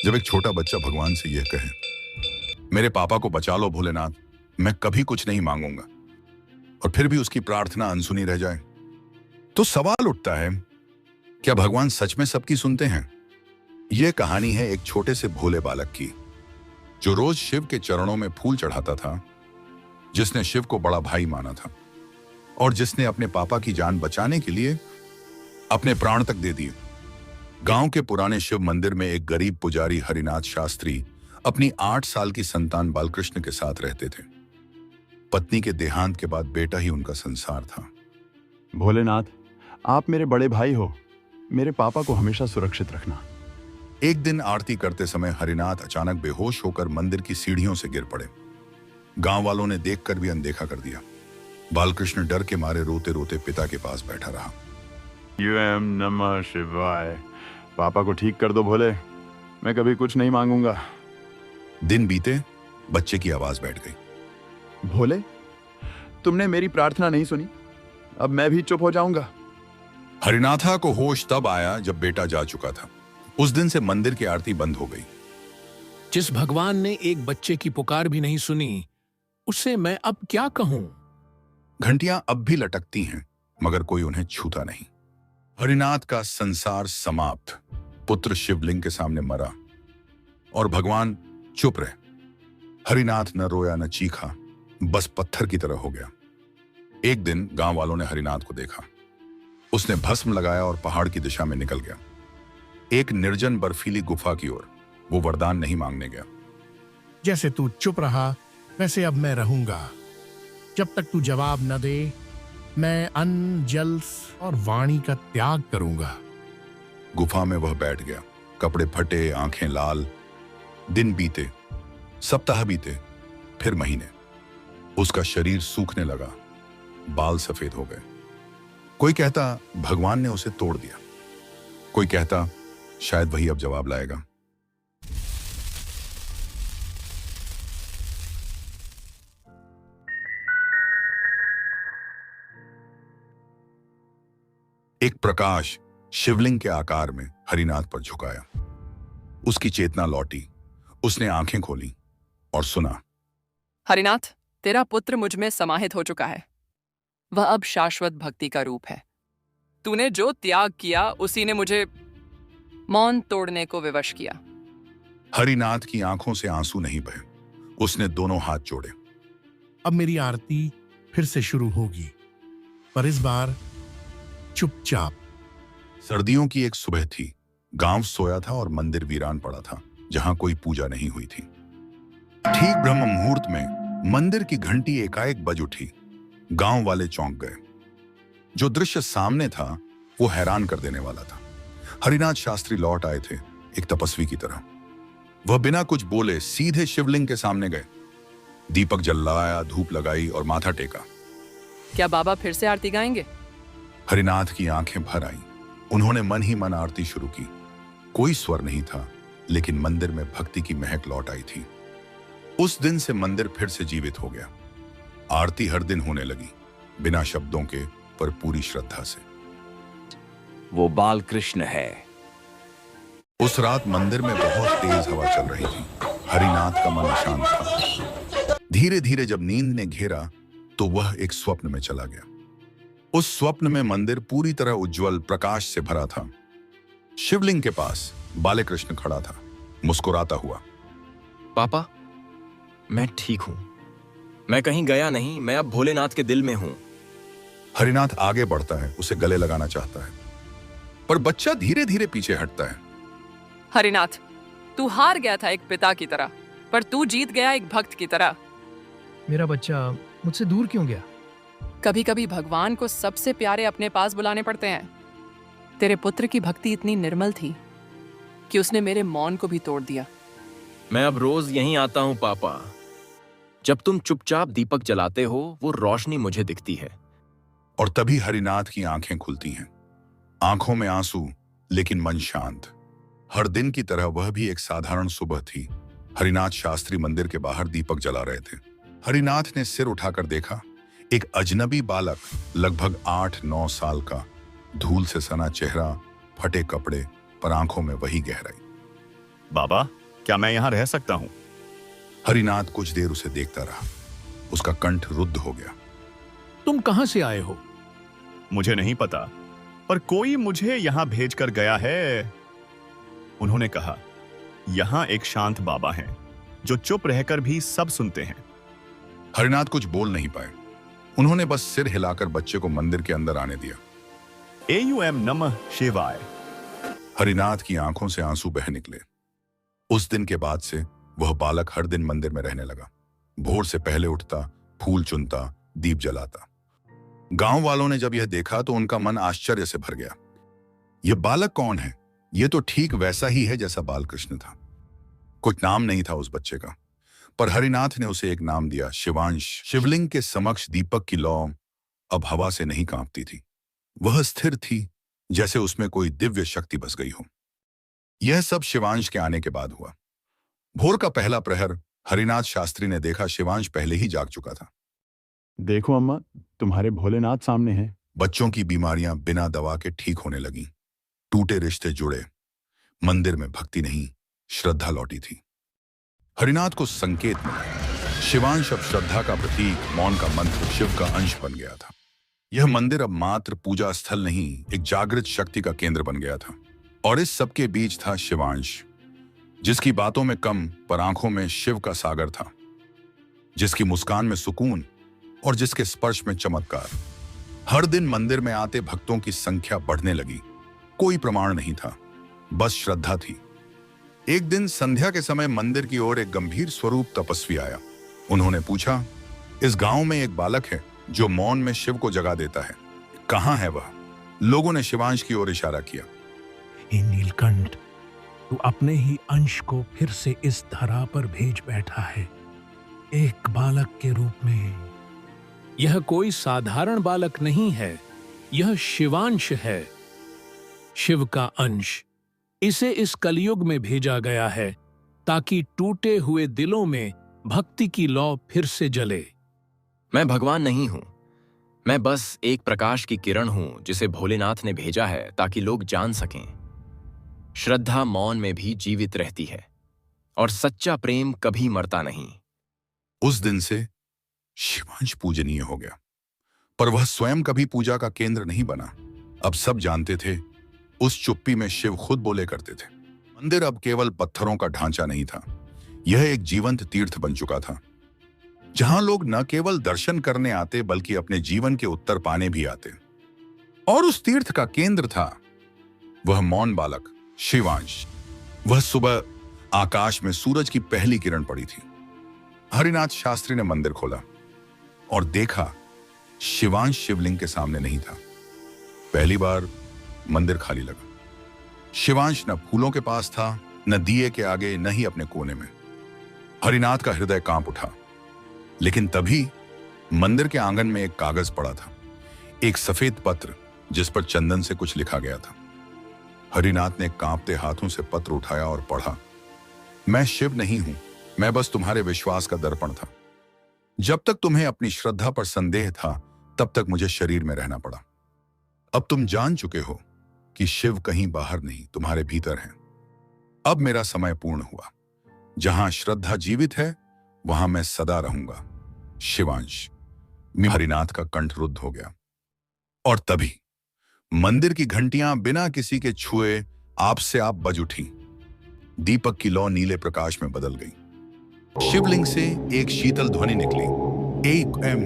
जब एक छोटा बच्चा भगवान से यह कहे, मेरे पापा को बचा लो भोलेनाथ, मैं कभी कुछ नहीं मांगूंगा, और फिर भी उसकी प्रार्थना अनसुनी रह जाए, तो सवाल उठता है, क्या भगवान सच में सबकी सुनते हैं? यह कहानी है एक छोटे से भोले बालक की, जो रोज शिव के चरणों में फूल चढ़ाता था, जिसने शिव को बड़ा भाई माना था और जिसने अपने पापा की जान बचाने के लिए अपने प्राण तक दे दिए। गांव के पुराने शिव मंदिर में एक गरीब पुजारी हरिनाथ शास्त्री अपनी 8 साल की संतान बालकृष्ण के साथ रहते थे। पत्नी के देहांत के बाद बेटा ही उनका संसार था। भोलेनाथ, आप मेरे बड़े भाई हो, मेरे पापा को हमेशा सुरक्षित रखना। एक दिन आरती करते समय हरिनाथ अचानक बेहोश होकर मंदिर की सीढ़ियों से गिर पड़े। गांव वालों ने देखकर भी अनदेखा कर दिया। बालकृष्ण डर के मारे रोते रोते पिता के पास बैठा रहा। यूएम नमः शिवाय। पापा को ठीक कर दो भोले, मैं कभी कुछ नहीं मांगूंगा। दिन बीते, बच्चे की आवाज बैठ गई। भोले, तुमने मेरी प्रार्थना नहीं सुनी, अब मैं भी चुप हो जाऊंगा। हरिनाथा को होश तब आया जब बेटा जा चुका था। उस दिन से मंदिर की आरती बंद हो गई। जिस भगवान ने एक बच्चे की पुकार भी नहीं सुनी, उससे मैं अब क्या कहूं? घंटियां अब भी लटकती हैं, मगर कोई उन्हें छूता नहीं। हरिनाथ का संसार समाप्त। पुत्र शिवलिंग के सामने मरा और भगवान चुप रहे। हरिनाथ न रोया न चीखा, बस पत्थर की तरह हो गया। एक दिन गांव वालों ने हरिनाथ को देखा। उसने भस्म लगाया और पहाड़ की दिशा में निकल गया, एक निर्जन बर्फीली गुफा की ओर। वो वरदान नहीं मांगने गया। जैसे तू चुप रहा, वैसे अब मैं रहूंगा। जब तक तू जवाब न दे, मैं अन्न, जल और वाणी का त्याग करूंगा। गुफा में वह बैठ गया, कपड़े फटे, आंखें लाल। दिन बीते, सप्ताह बीते, फिर महीने। उसका शरीर सूखने लगा, बाल सफेद हो गए। कोई कहता भगवान ने उसे तोड़ दिया, कोई कहता शायद वही अब जवाब लाएगा। एक प्रकाश शिवलिंग के आकार में हरिनाथ पर झुकाया। उसकी चेतना लौटी। उसने आंखें खोली और सुना, हरिनाथ, तेरा पुत्र मुझ में समाहित हो चुका है। वह अब शाश्वत भक्ति का रूप है। तूने जो त्याग किया, उसी ने मुझे मौन तोड़ने को विवश किया। हरिनाथ की आंखों से आंसू नहीं बहे। उसने दोनों हाथ जोड़े। अब मेरी आरती फिर से शुरू होगी, पर इस बार चुपचाप। सर्दियों की एक सुबह थी। गांव सोया था और मंदिर वीरान पड़ा था, जहां कोई पूजा नहीं हुई थी। ठीक ब्रह्म मुहूर्त में मंदिर की घंटी एकाएक बज उठी। गांव वाले चौंक गए। जो दृश्य सामने था वो हैरान कर देने वाला था। हरिनाथ शास्त्री लौट आए थे, एक तपस्वी की तरह। वह बिना कुछ बोले सीधे शिवलिंग के सामने गए, दीपक जलाया, धूप लगाई और माथा टेका। क्या बाबा फिर से आरती गाएंगे? हरिनाथ की आंखें भर आईं। उन्होंने मन ही मन आरती शुरू की। कोई स्वर नहीं था, लेकिन मंदिर में भक्ति की महक लौट आई थी। उस दिन से मंदिर फिर से जीवित हो गया। आरती हर दिन होने लगी, बिना शब्दों के, पर पूरी श्रद्धा से। वो बालकृष्ण है। उस रात मंदिर में बहुत तेज हवा चल रही थी। हरिनाथ का मन अशांत था। धीरे धीरे जब नींद ने घेरा, तो वह एक स्वप्न में चला गया। उस स्वप्न में मंदिर पूरी तरह उज्जवल प्रकाश से भरा था। शिवलिंग के पास बालकृष्ण खड़ा था, मुस्कुराता हुआ। पापा, मैं ठीक हूं। मैं कहीं गया नहीं, मैं अब भोलेनाथ के दिल में हूं। हरिनाथ आगे बढ़ता है, उसे गले लगाना चाहता है, पर बच्चा धीरे धीरे पीछे हटता है। हरिनाथ, तू हार गया था एक पिता की तरह, पर तू जीत गया एक भक्त की तरह। मेरा बच्चा मुझसे दूर क्यों गया? कभी कभी भगवान को सबसे प्यारे अपने पास बुलाने पड़ते हैं। तेरे पुत्र की भक्ति इतनी निर्मल थी कि उसने मेरे मौन को भी तोड़ दिया। मैं अब रोज यहीं आता हूं पापा। जब तुम चुपचाप दीपक जलाते हो, वो रोशनी मुझे दिखती है। और तभी हरिनाथ की आंखें खुलती हैं। आंखों में आंसू, लेकिन मन शांत। हर दिन की तरह वह भी एक साधारण सुबह थी। हरिनाथ शास्त्री मंदिर के बाहर दीपक जला रहे थे। हरिनाथ ने सिर उठाकर देखा। एक अजनबी बालक, लगभग 8-9 साल का, धूल से सना चेहरा, फटे कपड़े, पर आंखों में वही गहराई। बाबा, क्या मैं यहाँ रह सकता हूँ? हरिनाथ कुछ देर उसे देखता रहा। उसका कंठ रुद्ध हो गया। तुम कहां से आए हो? मुझे नहीं पता, पर कोई मुझे यहाँ भेज कर गया है। उन्होंने कहा, यहाँ एक शांत बाबा हैं, जो चुप रहकर भी सब सुनते हैं। हरिनाथ कुछ बोल नहीं पाए। उन्होंने बस सिर हिलाकर बच्चे को मंदिर के अंदर आने दिया। AUM नमः शिवाय। हरिनाथ की आंखों से आंसू बह निकले। उस दिन के बाद से वह बालक हर दिन मंदिर में रहने लगा। भोर से पहले उठता, फूल चुनता, दीप जलाता। गांव वालों ने जब यह देखा तो उनका मन आश्चर्य से भर गया। यह बालक कौन है? यह तो ठीक वैसा ही है जैसा बालकृष्ण था। कुछ नाम नहीं था उस बच्चे का, पर हरिनाथ ने उसे एक नाम दिया, शिवांश। शिवलिंग के समक्ष दीपक की लौ अब हवा से नहीं कांपती थी। वह स्थिर थी, जैसे उसमें कोई दिव्य शक्ति बस गई हो। यह सब शिवांश के आने के बाद हुआ। भोर का पहला प्रहर हरिनाथ शास्त्री ने देखा शिवांश पहले ही जाग चुका था। देखो अम्मा, तुम्हारे भोलेनाथ सामने हैं। बच्चों की बीमारियां बिना दवा के ठीक होने लगीं। टूटे रिश्ते जुड़े। मंदिर में भक्ति नहीं, श्रद्धा लौटी थी। हरिनाथ को संकेत मिला। शिवांश अब श्रद्धा का प्रतीक, मौन का मंत्र, शिव का अंश बन गया था। यह मंदिर अब मात्र पूजा स्थल नहीं, एक जागृत शक्ति का केंद्र बन गया था। और इस सबके बीच था शिवांश, जिसकी बातों में कम पर आंखों में शिव का सागर था, जिसकी मुस्कान में सुकून और जिसके स्पर्श में चमत्कार। हर दिन मंदिर में आते भक्तों की संख्या बढ़ने लगी। कोई प्रमाण नहीं था, बस श्रद्धा थी। एक दिन संध्या के समय मंदिर की ओर एक गंभीर स्वरूप तपस्वी आया। उन्होंने पूछा, इस गांव में एक बालक है जो मौन में शिव को जगा देता है, कहां है वह? लोगों ने शिवांश की ओर इशारा किया। हे नीलकंठ, तू अपने ही अंश को फिर से इस धरा पर भेज बैठा है, एक बालक के रूप में। यह कोई साधारण बालक नहीं है, यह शिवांश है, शिव का अंश। इसे इस कलयुग में भेजा गया है ताकि टूटे हुए दिलों में भक्ति की लौ फिर से जले। मैं भगवान नहीं हूं, मैं बस एक प्रकाश की किरण हूं जिसे भोलेनाथ ने भेजा है ताकि लोग जान सकें। श्रद्धा मौन में भी जीवित रहती है और सच्चा प्रेम कभी मरता नहीं। उस दिन से शिवांश पूजनीय हो गया, पर वह स्वयं कभी पूजा का केंद्र नहीं बना। अब सब जानते थे, उस चुप्पी में शिव खुद बोले करते थे। मंदिर अब केवल पत्थरों का ढांचा नहीं था, यह एक जीवंत तीर्थ बन चुका था, जहां लोग न केवल दर्शन करने आते बल्कि अपने जीवन के उत्तर पाने भी आते। और उस तीर्थ का केंद्र था वह मौन बालक, शिवांश। वह सुबह आकाश में सूरज की पहली किरण पड़ी थी। हरिनाथ शास्त्री ने मंदिर खोला और देखा शिवांश शिवलिंग के सामने नहीं था। पहली बार मंदिर खाली लगा। शिवांश न फूलों के पास था, न दिए के आगे, न ही अपने कोने में। हरिनाथ का हृदय कांप उठा। लेकिन तभी मंदिर के आंगन में एक कागज पड़ा था, एक सफेद पत्र जिस पर चंदन से कुछ लिखा गया था। हरिनाथ ने कांपते हाथों से पत्र उठाया और पढ़ा, मैं शिव नहीं हूं, मैं बस तुम्हारे विश्वास का दर्पण था। जब तक तुम्हें अपनी श्रद्धा पर संदेह था, तब तक मुझे शरीर में रहना पड़ा। अब तुम जान चुके हो कि शिव कहीं बाहर नहीं, तुम्हारे भीतर हैं। अब मेरा समय पूर्ण हुआ। जहां श्रद्धा जीवित है, वहां मैं सदा रहूंगा। शिवांश। हरिनाथ का कंठ रुद्ध हो गया। और तभी मंदिर की घंटियां बिना किसी के छुए आप से आप बज उठी। दीपक की लौ नीले प्रकाश में बदल गई। शिवलिंग से एक शीतल ध्वनि निकली, AUM।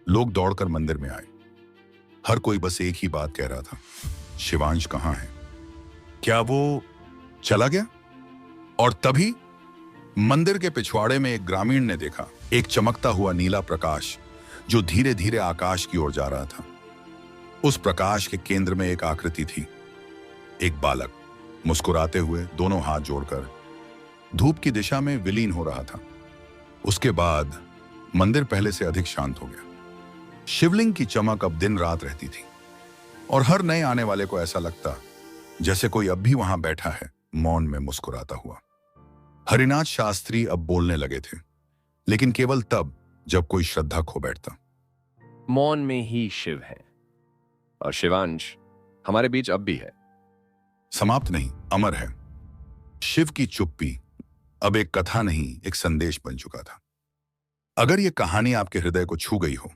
लोग दौड़कर मंदिर में आए। हर कोई बस एक ही बात कह रहा था, शिवांश कहां है? क्या वो चला गया? और तभी मंदिर के पिछवाड़े में एक ग्रामीण ने देखा एक चमकता हुआ नीला प्रकाश जो धीरे धीरे आकाश की ओर जा रहा था। उस प्रकाश के केंद्र में एक आकृति थी, एक बालक मुस्कुराते हुए दोनों हाथ जोड़कर धूप की दिशा में विलीन हो रहा था। उसके बाद मंदिर पहले से अधिक शांत हो गया। शिवलिंग की चमक अब दिन रात रहती थी और हर नए आने वाले को ऐसा लगता जैसे कोई अब भी वहां बैठा है, मौन में मुस्कुराता हुआ। हरिनाथ शास्त्री अब बोलने लगे थे, लेकिन केवल तब जब कोई श्रद्धा खो बैठता। मौन में ही शिव है और शिवांश हमारे बीच अब भी है। समाप्त नहीं, अमर है। शिव की चुप्पी अब एक कथा नहीं, एक संदेश बन चुका था। अगर यह कहानी आपके हृदय को छू गई हो,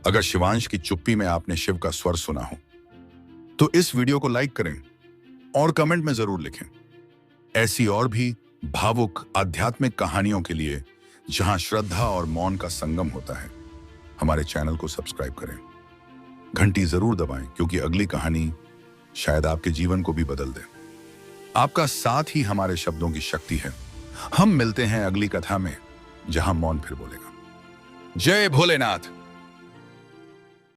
अगर शिवांश की चुप्पी में आपने शिव का स्वर सुना हो, तो इस वीडियो को लाइक करें और कमेंट में जरूर लिखें। ऐसी और भी भावुक आध्यात्मिक कहानियों के लिए जहां श्रद्धा और मौन का संगम होता है, हमारे चैनल को सब्सक्राइब करें। घंटी जरूर दबाएं, क्योंकि अगली कहानी शायद आपके जीवन को भी बदल दे। आपका साथ ही हमारे शब्दों की शक्ति है। हम मिलते हैं अगली कथा में, जहां मौन फिर बोलेगा। जय भोलेनाथ।